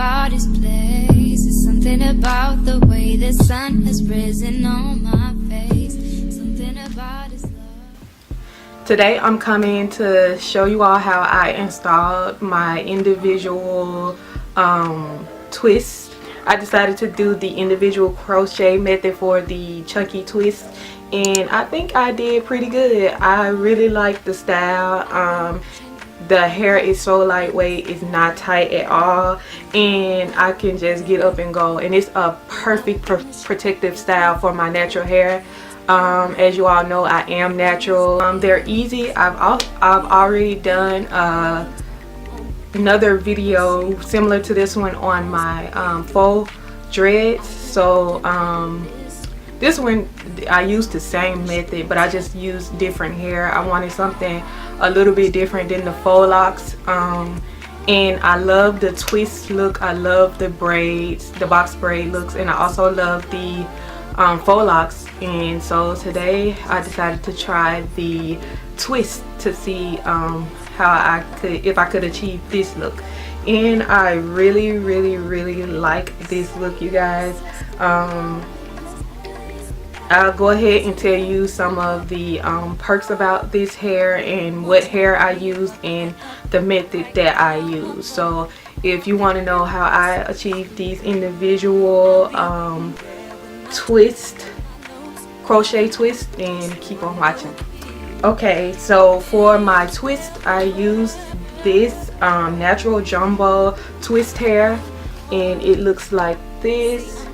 about his place. There's something about the way the sun has risen on my face. Something about his love. Today I'm coming to show you all how I installed my individual twist. I decided to do the individual crochet method for the chunky twist, and I think I did pretty good. I really like the style. The hair is so lightweight, it's not tight at all, and I can just get up and go, and it's a perfect protective style for my natural hair. As you all know, I am natural. They're easy. I've already done another video similar to this one on my faux dreads. So this one I used the same method, but I just used different hair. I wanted something a little bit different than the faux locks. And I love the twist look. I love the braids, the box braid looks, and I also love the faux locks. And so today I decided to try the twist to see how if I could achieve this look, and I really like this look, you guys. I'll go ahead and tell you some of the perks about this hair and what hair I use and the method that I use. So if you want to know how I achieve these individual crochet twist, then keep on watching. Okay, so for my twist I used this natural jumbo twist hair, and it looks like this,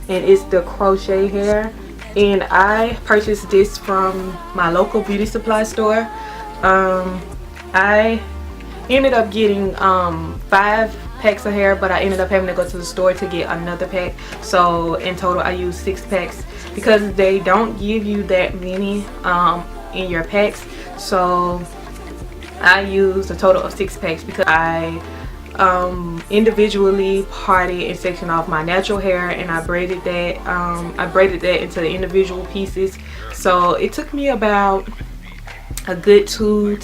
and it's the crochet hair, and I purchased this from my local beauty supply store. I ended up getting 5 packs of hair, but I ended up having to go to the store to get another pack, so in total I used 6 packs because they don't give you that many in your packs. So I used a total of 6 packs because I individually parted and sectioned off my natural hair, and I braided that into the individual pieces. So it took me about a good two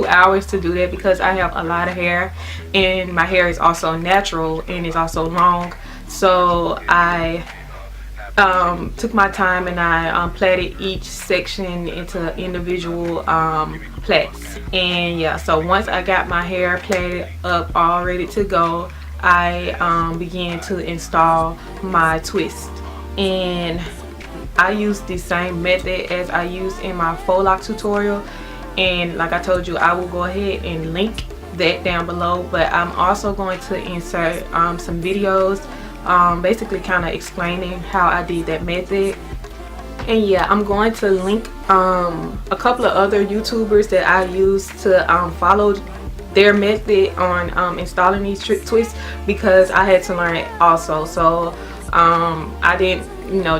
hours to do that because I have a lot of hair, and my hair is also natural and it's also long. So I took my time and I plaited each section into individual plaits. And yeah, so once I got my hair plaited up all ready to go, I began to install my twist, and I used the same method as I used in my faux lock tutorial, and like I told you, I will go ahead and link that down below. But I'm also going to insert some videos basically kind of explaining how I did that method. And yeah, I'm going to link a couple of other YouTubers that I use to follow their method on installing these twists, because I had to learn it also. So I didn't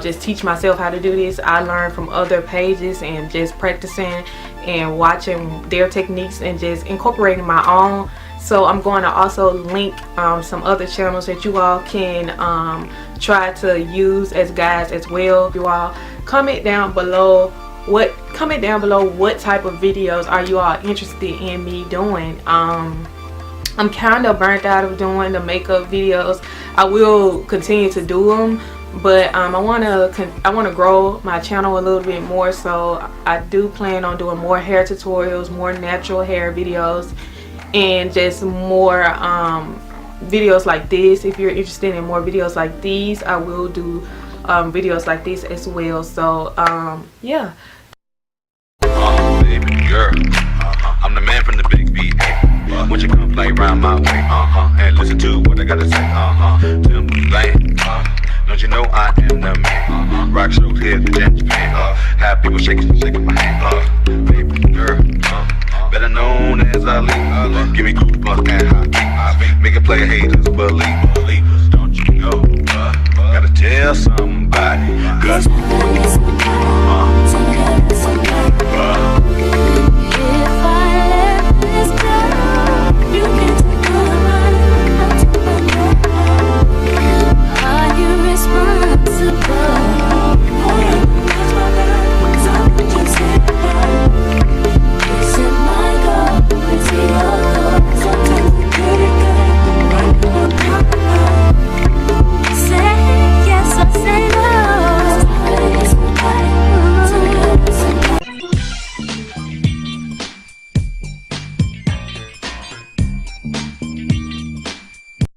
just teach myself how to do this. I learned from other pages and just practicing and watching their techniques and just incorporating my own. So I'm going to also link some other channels that you all can try to use as guides as well. You all comment down below what type of videos are you all interested in me doing. I'm kind of burnt out of doing the makeup videos. I will continue to do them, but I want to grow my channel a little bit more. So I do plan on doing more hair tutorials, more natural hair videos, and just more videos like this. If you're interested in more videos like these, I will do videos like this as well. So yeah. Baby girl, I'm the man from the big B. Won't you come play around my way? And listen to what I gotta say. Tell me lane. Don't you know I am the man? Rock shows here, the dance fan. Have people shaking my hand. Baby girl, better known as Ali. Give me goosebumps and hot. Make a player haters believe.